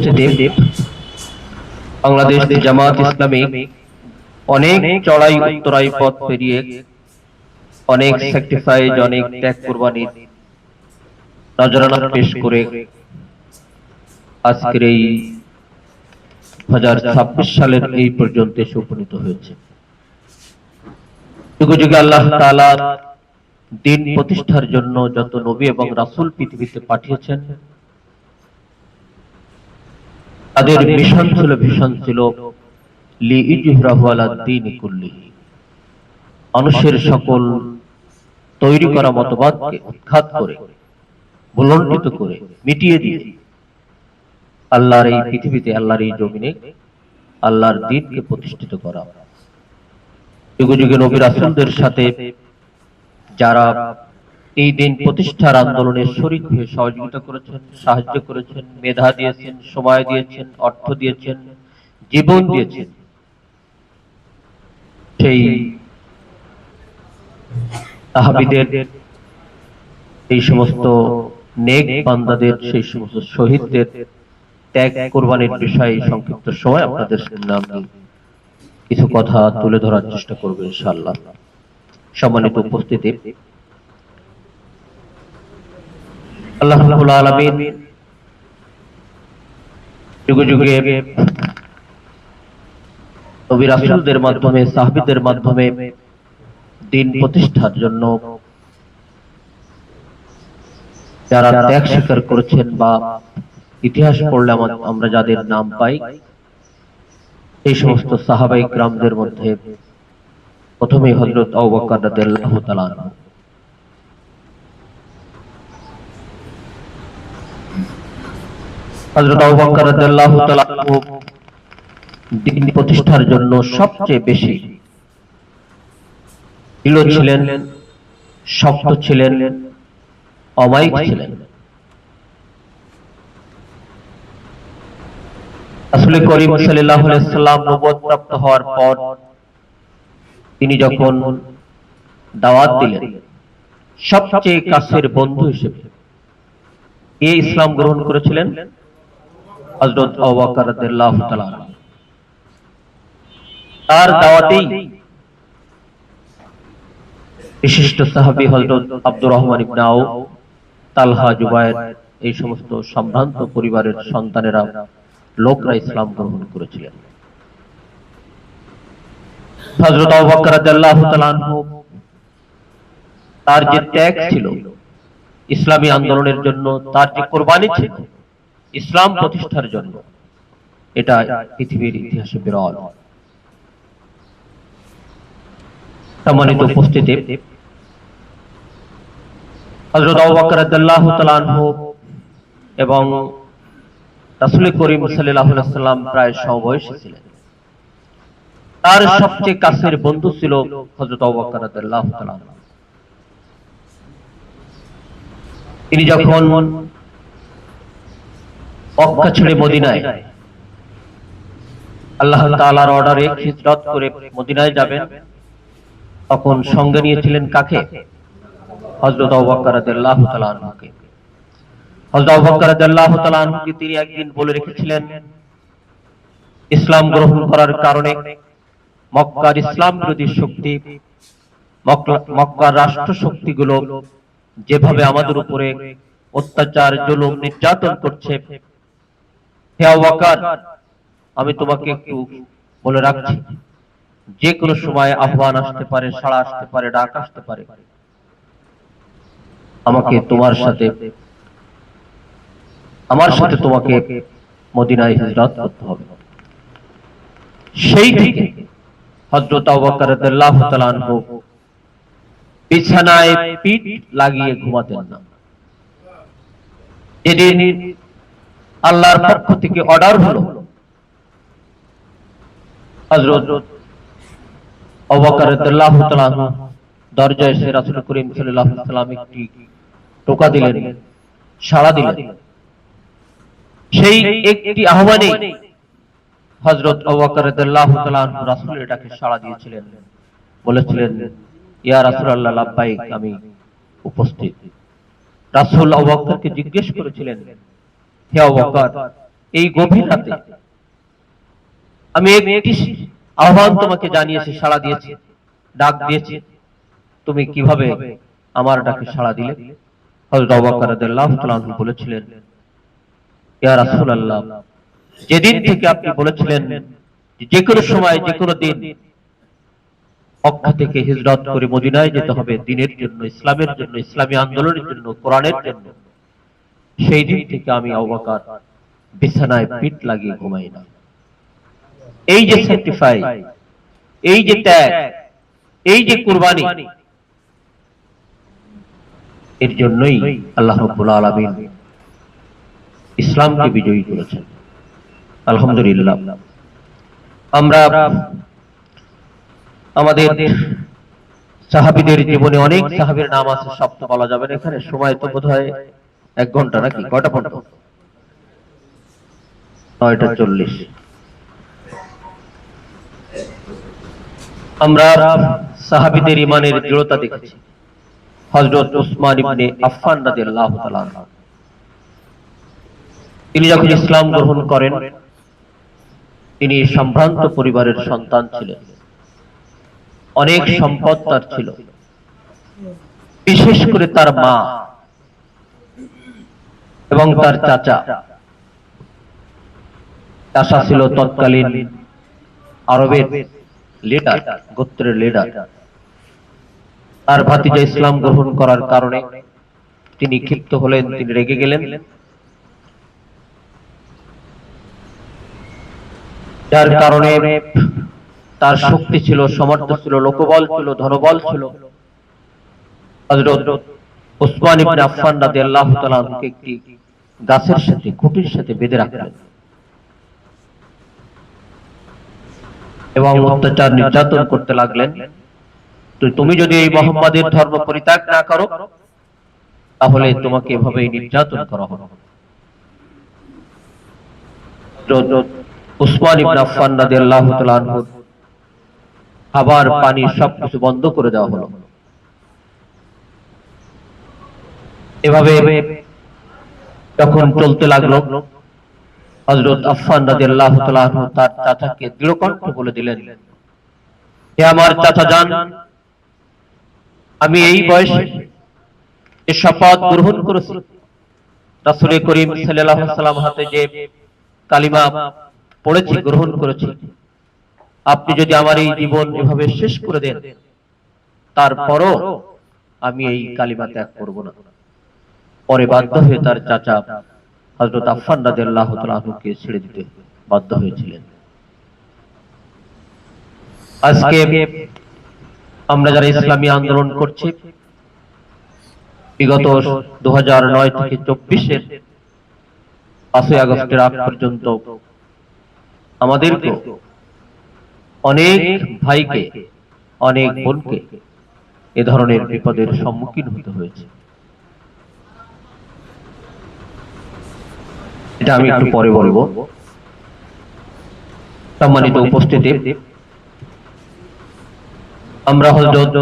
উপস্থিতি, বাংলাদেশ জামাত ইসলামী অনেক চড়াই উত্তরাই পথ পেরিয়ে, অনেক স্যাক্রিফাইস, অনেক ত্যাগ কুরবানির নজরানা পেশ করে আজকের এই 2026 সালের এই পর্যন্ত এসে উপনীত হয়েছে। যুগে যুগে আল্লাহ তাআলার দিন প্রতিষ্ঠার জন্য যত নবী এবং রাসূল পৃথিবীতে পাঠিয়েছেন, তাদের ভীষণ ছিল লিইজহিরাহু আলাদ-দীনি কুল্লিহি, মানুষের সকল তৈরি করা মতবাদকে উৎখাত করে, ভুলণ্ঠিত করে, মিটিয়ে দিয়ে আল্লাহর এই পৃথিবীতে, আল্লাহর এই জমিনে আল্লাহর দ্বীনকে প্রতিষ্ঠিত করা। যুগে যুগে নবী রাসূলদের সাথে যারা এই দিন প্রতিষ্ঠার আন্দোলনে শরীক হয়ে সহযোগিতা করেছেন, সাহায্য করেছেন, মেধা দিয়েছেন, সময় দিয়েছেন, অর্থ দিয়েছেন, জীবন দিয়েছেন, সেই সাহাবীদের, এই সমস্ত নেক বান্দাদের, সেই সমস্ত শহীদদের ত্যাগ কুরবানির বিষয়ে সংক্ষিপ্ত সময় আপনাদের সামনে কিছু কথা তুলে ধরার চেষ্টা করব ইনশাআল্লাহ। সম্মানিত উপস্থিতি, আল্লাহ রাব্বুল আলামিন যুগে যুগে নবী রাসূলদের মাধ্যমে, সাহাবীদের মাধ্যমে দিন প্রতিষ্ঠার জন্য যারা ত্যাগ স্বীকার করেছেন, বা ইতিহাস পড়লে আমরা যাদের নাম পাই, এই সমস্ত সাহাবায়ে কিরামদের মধ্যে প্রথমেই হযরত আবু বকর রাদিয়াল্লাহু তাআলা আনহু। হযরত আবু বকর রাদিয়াল্লাহু তাআলা আনহু দিন প্রতিষ্ঠার জন্য সবচেয়ে বেশি দৃঢ় ছিলেন, শক্ত ছিলেন, অমায়িক ছিলেন। রাসূল করিম সাল্লাল্লাহু আলাইহি ওয়াসাল্লাম নবুয়ত প্রাপ্ত হওয়ার পর তিনি যখন দাওয়াত দিলেন, সবচেয়ে কাছের বন্ধু হিসেবে কে ইসলাম গ্রহণ করেছিলেন? হযরত আবু বকর রাদিয়াল্লাহু তাআলা আনহু। তার দাওয়াতেই বিশিষ্ট সাহাবী হযরত আব্দুর রহমান ইবনে আউফ, তালহা, জুবায়ের, এই সমস্ত সম্ভ্রান্ত পরিবারের সন্তানেরা, লোকরা ইসলাম গ্রহণ করেছিলেন। হযরত আবু বকর রাদিয়াল্লাহু তাআলা আনহু তার যে ত্যাগ ছিল ইসলামী আন্দোলনের জন্য, তার যে কুরবানি ছিল ইসলাম প্রতিষ্ঠার জন্য, এটা পৃথিবীর ইতিহাসে বিরল। সম্মানিত উপস্থিতি, হযরত আবু বকর রাদিয়াল্লাহু তাআলা আনহু এবং রাসূল করিম সাল্লাল্লাহু আলাইহি ওয়াসাল্লাম প্রায় সমবয়সী ছিলেন। তার সবচেয়ে কাছের বন্ধু ছিল হযরত আবু বকর রাদিয়াল্লাহু তাআলা আনহু। তিনি যখন মক্কা ছেড়ে মদিনায় আল্লাহ তাআলার অর্ডারে হিজরত করে মদিনায় যাবেন, তখন সঙ্গে নিয়েছিলেন কাকে? হযরত আবু বকর রাদিয়াল্লাহু তাআলা আনহুকে। হযরত আবু বকর রাদিয়াল্লাহু তাআলা আনহুকে তিনি একদিন বলে রেখেছিলেন, ইসলাম গ্রহণ করার কারণে মক্কার ইসলাম বিরোধী শক্তি, মক্কার রাষ্ট্র শক্তিগুলো যেভাবে আমাদের উপরে অত্যাচার, জুলুম, নির্যাতন করছে, হে আবু বকর, আমি তোমাকে একটু বলে রাখছি, যে কোনো সময় আহ্বান আসতে পারে, সাড়া আসতে পারে, ডাক আসতে পারে, আমাকে তোমার সাথে, আমার সাথে তোমাকে মদিনায় হিজরত করতে হবে। সেই থেকে হযরত আবু বকর রাদিয়াল্লাহু তাআলা আনহু বিছানায় পিঠ লাগিয়ে ঘুমাতেন না। যেদিন আল্লাহর পক্ষ থেকে অর্ডার হলো, হযরত আবু বকর রাদিয়াল্লাহু তাআলা আনহু দরজায় এসে রাসূল করিম সাল্লাল্লাহু আলাইহি ওয়াসাল্লাম একটি টোকা দিলেন, সাড়া দিলেন। সেই একটি আহ্বানে হযরত আবু বকর রাদিয়াল্লাহু তাআলা আনহু রাসূলের ডাকে সাড়া দিয়েছিলেন, বলেছিলেন, ইয়া রাসূলুল্লাহ, লাব্বাইক, আমি উপস্থিত। রাসূল আবু বকরকে জিজ্ঞেস করেছিলেন, হে আবু বকর, এই গভীর রাতে আমি একটি আহ্বান তোমাকে জানিয়েছি, সাড়া দিয়েছি, ডাক দিয়েছি, তুমি কিভাবে আমার ডাকে সাড়া দিলে? হযরত আবু বকর রাদিয়াল্লাহু তাআলা আনহু বলেছিলেন, ইয়া রাসূলুল্লাহ, যেদিন থেকে আপনি বলেছিলেন যে কোনো সময় যে কোনো দিন মক্কা থেকে হিজরত করে মদিনায় যেতে হবে দ্বীনের জন্য, ইসলামের জন্য, ইসলামী আন্দোলনের জন্য, কোরআনের জন্য, সেই দিন থেকে আমি আবু বকর বিছানায় পিঠ লাগিয়ে ঘুমাই না। এই যে স্যাক্রিফাইস, এই যে ত্যাগ, এই যে কুরবানি, এর জন্যই আল্লাহ রাব্বুল আলামিন ইসলামকে বিজয়ী করেছেন। আলহামদুলিল্লাহ। আমরা আমাদের সাহাবীদের জীবনে অনেক সাহাবীর নাম আছে, সব তো বলা যাবে না এখানে, সময় তো বোধহয় 1 ঘন্টা নাকি কয়টা পর্যন্ত? 9:40। আমরা সাহাবীদের ঈমানের দৃঢ়তা দেখেছি। হযরত উসমান ইবনে আফফান রাদিয়াল্লাহু তাআলা আনহু, তিনি যখন ইসলাম গ্রহণ করেন, তিনি সম্ভ্রান্ত পরিবারের সন্তান ছিলেন, অনেক সম্পদ তার ছিল, বিশেষ করে তার মা এবং তার চাচা ছিল তৎকালীন আরবের লিডার, গোত্রের লিডার। তার ভাতিজা ইসলাম গ্রহণ করার কারণে তিনি ক্ষিপ্ত হলেন, তিনি রেগে গেলেন, যার কারণে তার শক্তি ছিল, সমর্থ ছিল, লোকবল ছিল, ধনবল ছিল। হযরত উসমান ইবনে আফফান রাদিয়াল্লাহু তাআলা আনহুকে একটি গাছের সাথে, খুঁটির সাথে বেঁধে রাখলেন এবং অত্যাচার নির্যাতন করতে লাগলেন। তুমি যদি এই মুহাম্মাদের ধর্ম পরিত্যাগ না করো, তাহলে তোমাকে এভাবেই নির্যাতন করা হবে। উসমান ইবনে আফফান রাদিয়াল্লাহু তাআলা আনহু খাবার, পানি সবকিছু বন্ধ করে দেওয়া হলো। এভাবে যখন চলতে লাগলো, হযরত আফফান রাদিয়াল্লাহু তাআলা আনহু তার চাচাকে দৃঢ়কণ্ঠে বলে দিলেন, হে আমার চাচা জান, আমি এই বয়সে এই শপথ গ্রহণ করেছি, রাসূল করিম সাল্লাল্লাহু আলাইহি ওয়াসাল্লাম হাতে যে কালিমা পড়েছি, গ্রহণ করেছি, আপনি যদি আমার এই জীবন এভাবে শেষ করে দেন, তারপরও আমি এই কালিমা ত্যাগ করব না। পরে বাধ্য হয়ে তার চাচা হযরত আফফান রাদিয়াল্লাহু তাআলা আনহুকে ছেড়ে দিতে বাধ্য হয়েছিলেন। আজকে আমরা যারা ইসলামী আন্দোলন করছি, বিগত 2009 থেকে 24-এর 5ই আগস্টের আগ পর্যন্ত আমাদেরকে অনেক ভাইকে, অনেক বোনকে এ ধরনের বিপদের সম্মুখীন হতে হয়েছে। এটা আমি একটু পরে বলবো। সম্মানিত উপস্থিতি, আমরা হযরত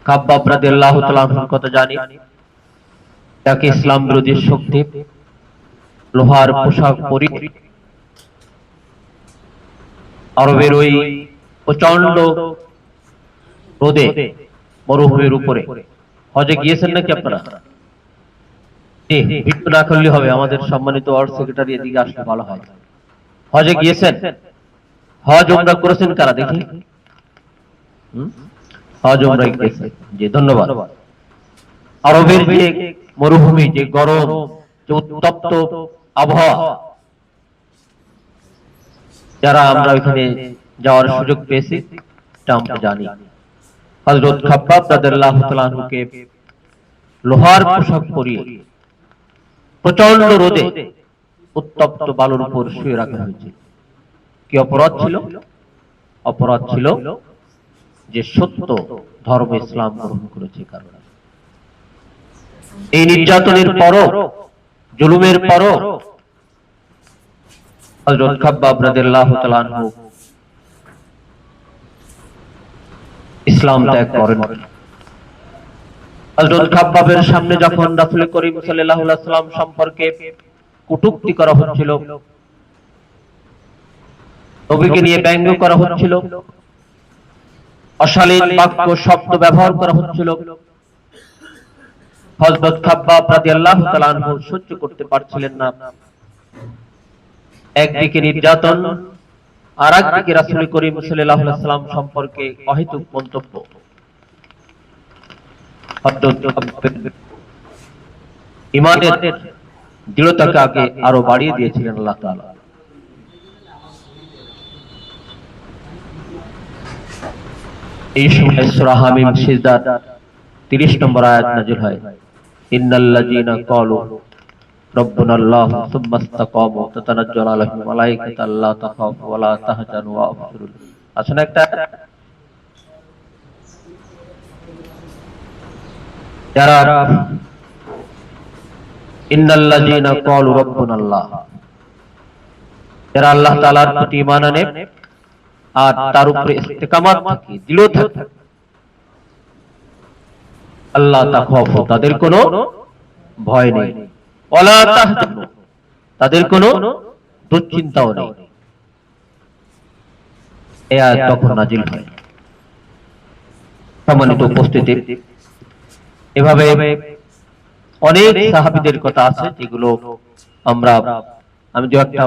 খাব্বাব রাদিয়াল্লাহু তাআলা আনহুর কথা জানি, তাকে ইসলাম বিরোধী শক্তি লোহার পোশাক পরে আরবের ওই প্রচন্ড রোদে মরুভূমির উপরে, হজে গিয়েছেন নাকি আপনারা? একটু না করলে হবে, আমাদের সম্মানিত ওয়ার্ড সেক্রেটারি এদিকে আসলে ভালো হয়। হজে গিয়েছেন? হজ উমরা করেছেন কারা দেখি? হজ উমরা গিয়েছেন, জি ধন্যবাদ। আরবের যে মরুভূমি, যে গরম, যে উত্তপ্ত আবহাওয়া, যারা আমরা ওইখানে যাওয়ার সুযোগ পেয়েছি, তা আমরা জানি। হযরত খাব্বাব রাদিয়াল্লাহু তাআলা আনহুকে লোহার পোশাক পরিয়ে প্রচন্ড রোদে উত্তপ্ত বালুর উপর শুয়ে রাখা হয়েছিল। কি অপরাধ ছিল? অপরাধ ছিল যে সত্য ধর্ম ইসলাম গ্রহণ করেছে কারণে। এই নির্যাতনের পরও, জুলুমের পরও হযরত খাব্বাব রাদিয়াল্লাহু তাআলা আনহু ইসলাম ত্যাগ করেন। হযরত খাব্বাবের সামনে যখন রাসূল করিম সাল্লাল্লাহু আলাইহি ওয়াসাল্লাম সম্পর্কে কটূক্তি করা হচ্ছিল, নবীকে নিয়ে ব্যঙ্গ করা হচ্ছিল, অশালীন বাক্য শব্দ ব্যবহার করা হচ্ছিল। হযরত খাব্বাব রাদিয়াল্লাহু তাআলা আনহু সহ্য করতে পারছিলেন না। একদিকে নির্যাতন, আর একদিকে রাসূল করিম সাল্লাল্লাহু আলাইহি ওয়াসাল্লাম সম্পর্কে অহেতুক মন্তব্য। ঈমানের দৃঢ়তাকে আগে আরো বাড়িয়ে দিয়েছিলেন আল্লাহ তাআলা। এই সময় সূরা হামিম সিজদার 30 নম্বর আয়াত নাযিল হয়, ইন্নাল্লাযীনা ক্বালু রাব্বুনাল্লাহু সুম্মা ইসতাকামু তাতানাজ্জালু আলাইহিমুল মালায়েকাতু আল্লা তাখাফু ওয়া লা তাহজানু ওয়া আবশিরু। আসলে একটা যারা ইন্নাল্লাযীনা ক্বালু রাব্বুনাল্লাহ, যারা আল্লাহ তাআলার প্রতি ঈমান আনে আর তার উপরে ইস্তেকামাত থাকে, দৃঢ় থাকে, আল্লাহ তাখাফু, তাদের কোনো ভয় নেই, ওয়ালা তাহজানু, তাদের কোনো দুশ্চিন্তাও নেই। এই আয়াত তখন নাযিল হয়। সম্মানিত উপস্থিতি, এভাবে অনেক সাহাবীদের কথা আছে যেগুলো আমি যে একটা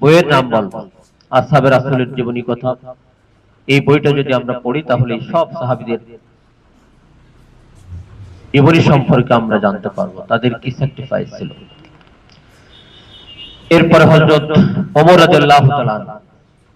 বইয়ের নাম বলবো, আসহাবে রাসূলের জীবনী কথা। এই বইটা যদি আমরা পড়ি তাহলে সব সাহাবীদের জীবনী সম্পর্কে আমরা জানতে পারবো, তাদের কি স্যাক্রিফাইস ছিল। এরপরে হযরত ওমর রাদিয়াল্লাহু তাআলা